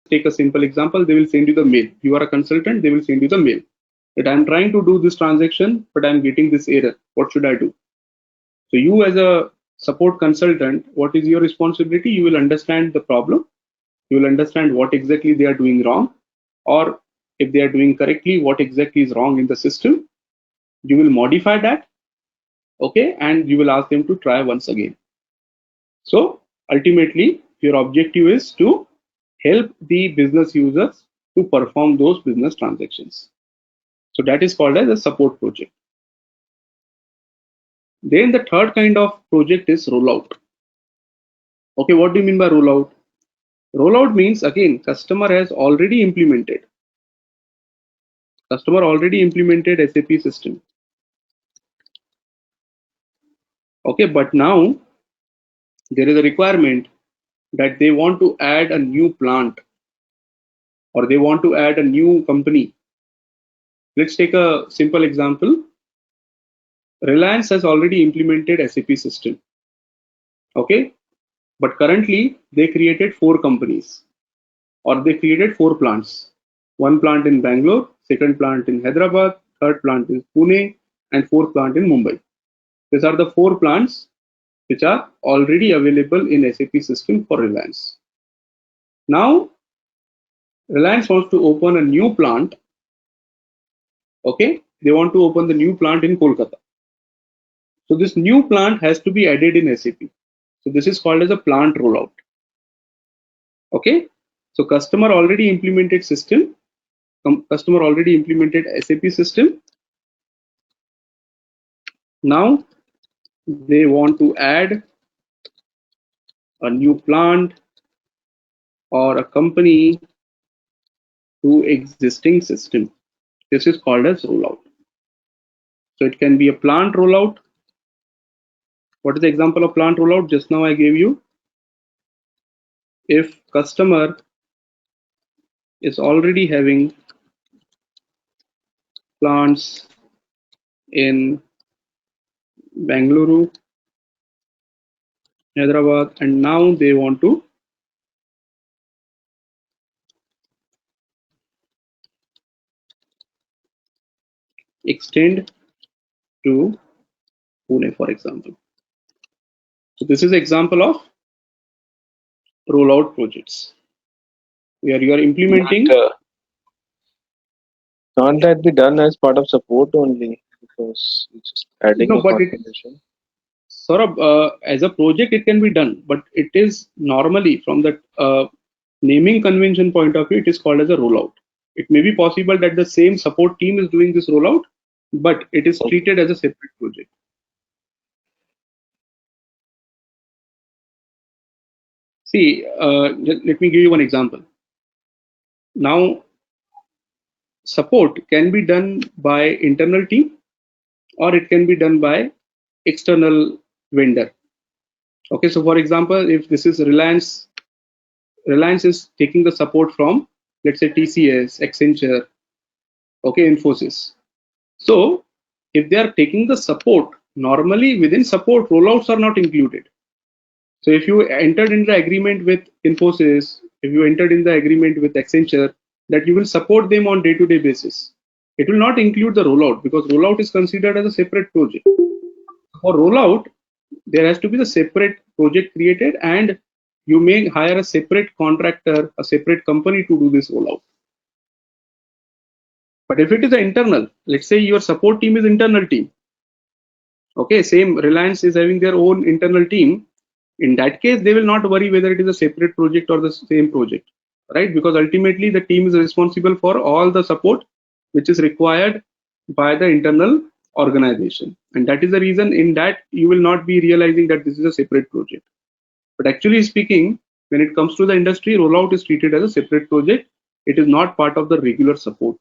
take a simple example. They will send you the mail. You are a consultant, they will send you the mail that I'm trying to do this transaction, but I'm getting this error. What should I do? So you as a support consultant, what is your responsibility? You will understand the problem. You will understand what exactly they are doing wrong, or if they are doing correctly, what exactly is wrong in the system. You will modify that, okay, and you will ask them to try once again. So ultimately, your objective is to help the business users to perform those business transactions. So that is called as a support project. Then the third kind of project is rollout. Okay, what do you mean by rollout? Rollout means, again, customer already implemented SAP system. Okay, but now there is a requirement that they want to add a new plant or they want to add a new company. Let's take a simple example. Reliance has already implemented SAP system. Okay, but currently they created 4 companies or they created 4 plants. One plant in Bangalore, second plant in Hyderabad, third plant in Pune, and fourth plant in Mumbai. These are the 4 plants which are already available in SAP system for Reliance. Now, Reliance wants to open a new plant. Okay, they want to open the new plant in Kolkata. So this new plant has to be added in SAP. So this is called as a plant rollout. Okay, so customer already implemented system. Customer already implemented SAP system. Now they want to add a new plant or a company to existing system. This is called as rollout. So it can be a plant rollout. What is the example of plant rollout? Just now I gave you. If customer is already having plants in Bangalore, Hyderabad, and now they want to extend to Pune, for example. So this is an example of rollout projects where you are implementing. Can't that be done as part of support only? Because it's just adding No, a but configuration. sort of as a project it can be done, but it is normally from the naming convention point of view, it is called as a rollout. It may be possible that the same support team is doing this rollout, but it is treated as a separate project. See, let me give you one example. Now, support can be done by internal team or it can be done by external vendor. Okay, so for example, if this is Reliance is taking the support from, let's say, TCS, Accenture, okay, Infosys. So if they are taking the support, normally within support, rollouts are not included. So if you entered in the agreement with Infosys, if you entered in the agreement with Accenture, that you will support them on day-to-day basis, it will not include the rollout because rollout is considered as a separate project. For rollout, there has to be the separate project created and you may hire a separate contractor, a separate company to do this rollout. But if it is an internal, let's say your support team is internal team. Okay, same Reliance is having their own internal team. In that case, they will not worry whether it is a separate project or the same project, right? Because ultimately the team is responsible for all the support which is required by the internal organization. And that is the reason in that you will not be realizing that this is a separate project. But actually speaking, when it comes to the industry, rollout is treated as a separate project. It is not part of the regular support.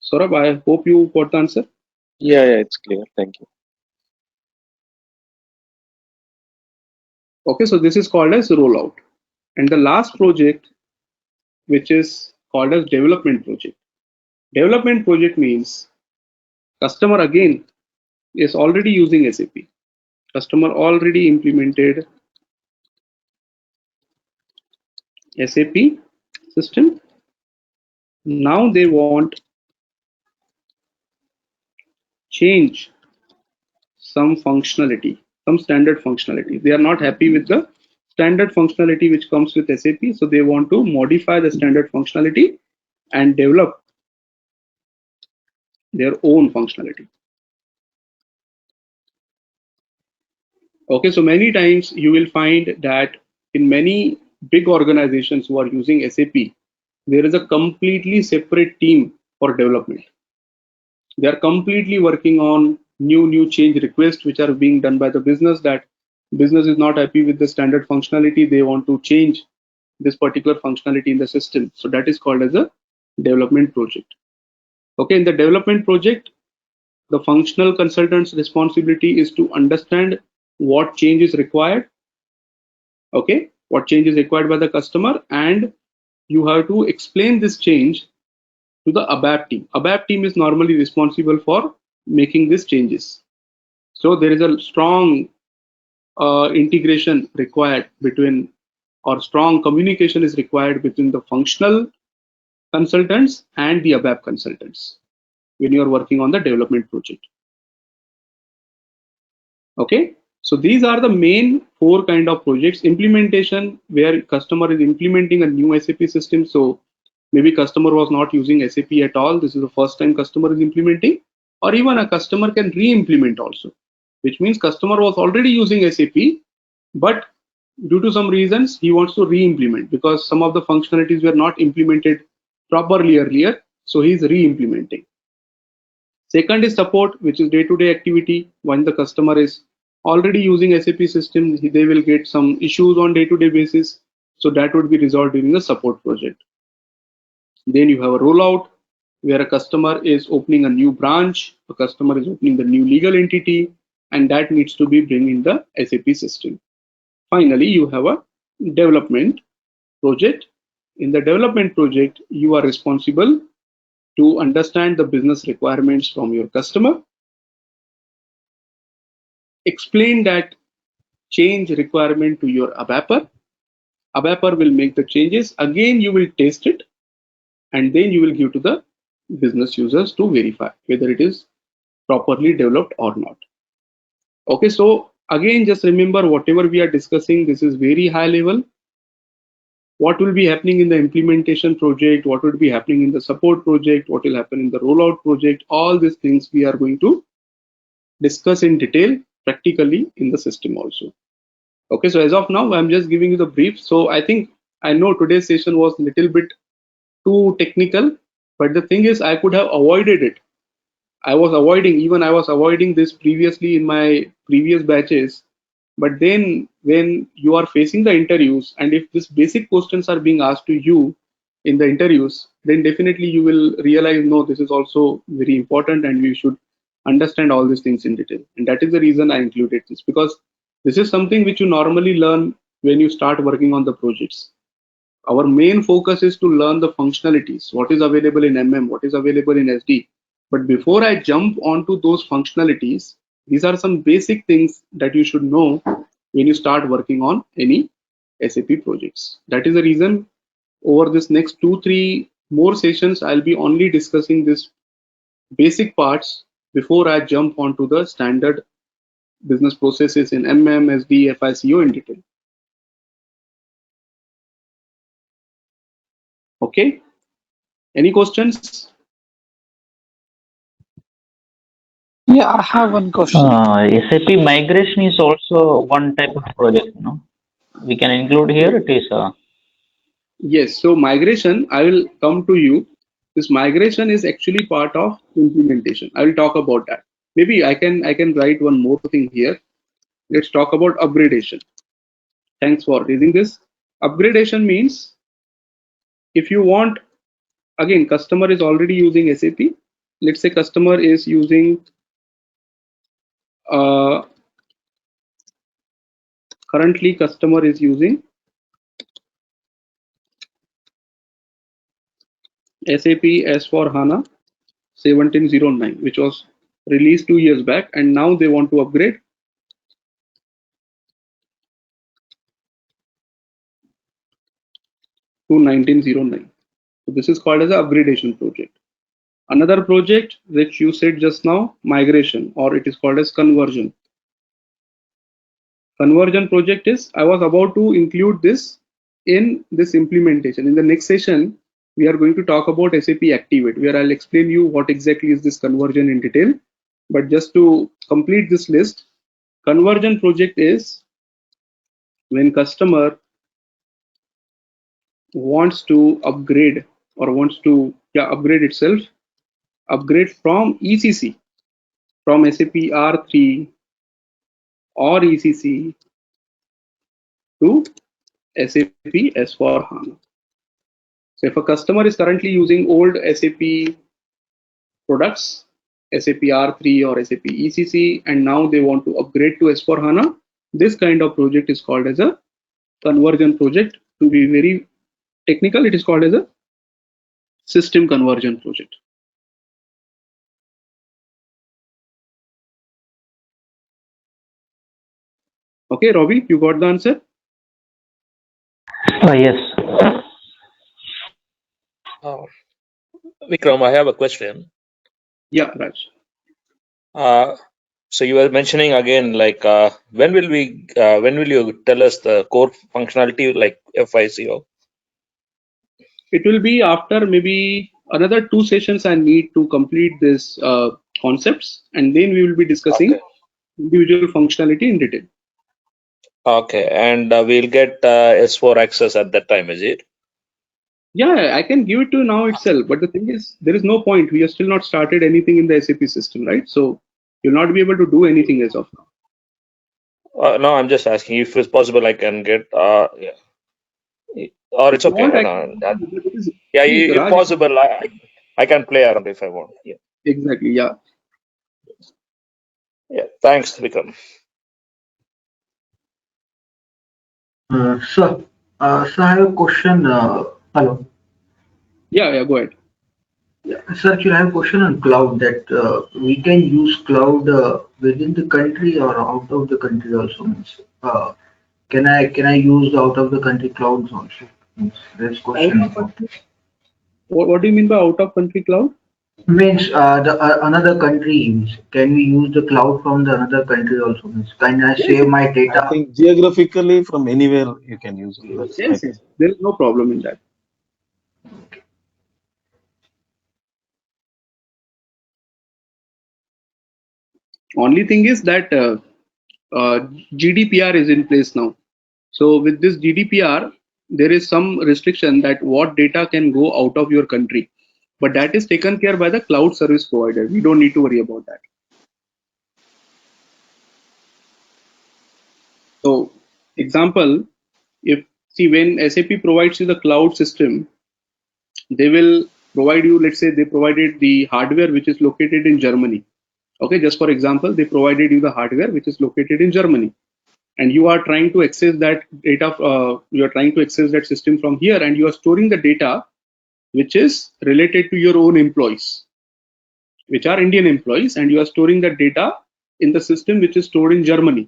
Saurabh, I hope you got the answer. Yeah, it's clear. Thank you. Okay, so this is called as rollout. And the last project, which is called as development project. Development project means customer again is already using SAP. Customer already implemented SAP system. Now they want change some functionality, some standard functionality. They are not happy with the standard functionality which comes with SAP, so they want to modify the standard functionality and develop their own functionality. Okay, so many times you will find that in many big organizations who are using SAP, there is a completely separate team for development. They are completely working on new change requests which are being done by the business, that business is not happy with the standard functionality, they want to change this particular functionality in the system. So that is called as a development project. Okay, in the development project, the functional consultant's responsibility is to understand what change is required. Okay, what change is required by the customer, and you have to explain this change to the ABAP team. ABAP team is normally responsible for making these changes. So there is a strong integration required between, or strong communication is required between the functional consultants and the ABAP consultants when you are working on the development project. Okay, so these are the main four kind of projects. Implementation, where customer is implementing a new SAP system. So maybe customer was not using SAP at all. This is the first time customer is implementing, or even a customer can re-implement also, which means customer was already using SAP, but due to some reasons he wants to re-implement because some of the functionalities were not implemented properly earlier. So he's re-implementing. Second is support, which is day-to-day activity. When the customer is already using SAP system, they will get some issues on day-to-day basis. So that would be resolved during the support project. Then you have a rollout, where a customer is opening a new branch, a customer is opening the new legal entity, and that needs to be bring in the SAP system. Finally, you have a development project. In the development project, you are responsible to understand the business requirements from your customer, explain that change requirement to your ABAPer. ABAPer will make the changes. Again, you will test it, and then you will give to the business users to verify whether it is properly developed or not. Okay, so again, just remember whatever we are discussing, this is very high level. What will be happening in the implementation project, what will be happening in the support project, what will happen in the rollout project, all these things we are going to discuss in detail practically in the system also. Okay, so as of now, I'm just giving you the brief. So I know today's session was a little bit too technical, but the thing is, I could have avoided it. I was avoiding this previously in my previous batches. But then when you are facing the interviews, and if these basic questions are being asked to you in the interviews, then definitely you will realize, no, this is also very important and we should understand all these things in detail. And that is the reason I included this, because this is something which you normally learn when you start working on the projects. Our main focus is to learn the functionalities, what is available in MM, what is available in SD. But before I jump onto those functionalities, these are some basic things that you should know when you start working on any SAP projects. That is the reason over this next 2-3 more sessions, I'll be only discussing this basic parts before I jump onto the standard business processes in MM, SD, FICO in detail. Okay, any questions? Yeah, I have one question. SAP migration is also one type of project, no? We can include here. It is Yes, so migration, I will come to you. This migration is actually part of implementation. I will talk about that. Maybe I can write one more thing here. Let's talk about upgradation. Thanks for raising this. Upgradation means if you want, again, customer is already using SAP. Let's say customer is using currently customer is using SAP S4 HANA 1709, which was released 2 years back, and now they want to upgrade. to 1909. So this is called as an upgradation project. Another project which you said just now, migration, or it is called as conversion. Conversion project is, I was about to include this in this implementation. In the next session, we are going to talk about SAP Activate, where I'll explain you what exactly is this conversion in detail. But just to complete this list, conversion project is when customer wants to upgrade or wants to upgrade itself, upgrade from ECC, from SAP R3 or ECC to SAP S4 HANA. So if a customer is currently using old SAP products, SAP R3 or SAP ECC, and now they want to upgrade to S4 HANA, this kind of project is called as a conversion project. To be very technical, it is called as a system conversion project. Okay, Robbie, you got the answer? Yes. Vikram, I have a question. Yeah, Raj. So you were mentioning again, like when will you tell us the core functionality like FICO? It will be after maybe another 2 sessions. I need to complete this concepts, and then we will be discussing individual functionality in detail. Okay, and we'll get S4 access at that time, is it? Yeah, I can give it to you now itself, but the thing is, there is no point. We have still not started anything in the SAP system, right? So you'll not be able to do anything as of now. No, I'm just asking if it's possible. I can get, yeah, or it's If you okay. want, I No, can. yeah, See, if Raj, possible, I can play around if I want. Yeah, exactly. Yeah. yeah. Thanks, Vikram. Sir, sir, I have a question. Hello. Yeah. Go ahead. Yeah, sir, actually, I have a question on cloud that we can use cloud within the country or out of the country also. Means, can I use the out of the country clouds also? Means, this Out question. of country? What do you mean by out of country cloud? Means the another country. Means, can we use the cloud from the another country also? Means, can I Yes. save my I data? think geographically from anywhere you can use it. That's I Yes. think. There is no problem in that. Only thing is that GDPR is in place now. So with this GDPR, there is some restriction that what data can go out of your country, but that is taken care by the cloud service provider. We don't need to worry about that. So example, if see when SAP provides you the cloud system, they will provide you, let's say they provided the hardware which is located in Germany. Okay, just for example, they provided you the hardware which is located in Germany, and you are trying to access that data, you are trying to access that system from here, and you are storing the data which is related to your own employees, which are Indian employees, and you are storing that data in the system which is stored in Germany.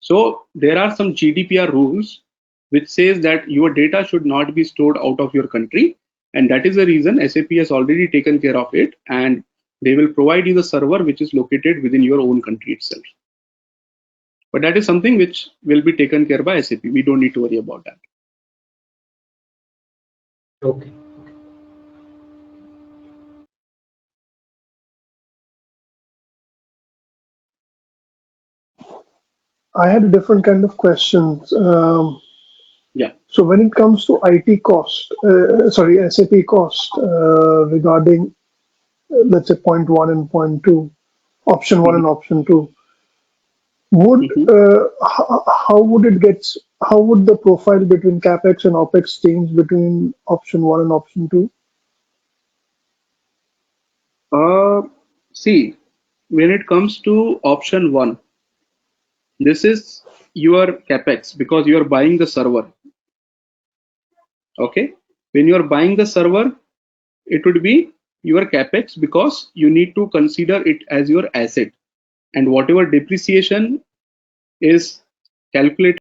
So there are some GDPR rules which says that your data should not be stored out of your country, and that is the reason SAP has already taken care of it, and they will provide you the server which is located within your own country itself. But that is something which will be taken care by SAP. We don't need to worry about that. Okay. I had a different kind of questions. Yeah. So when it comes to IT cost, SAP cost regarding, let's say, point 1 and point 2, option 1 and option 2, would how would it get? How would the profile between capex and opex change between option 1 and option 2? See, when it comes to option 1, this is your capex because you are buying the server. Okay, when you are buying the server, it would be your capex because you need to consider it as your asset, and whatever depreciation is calculated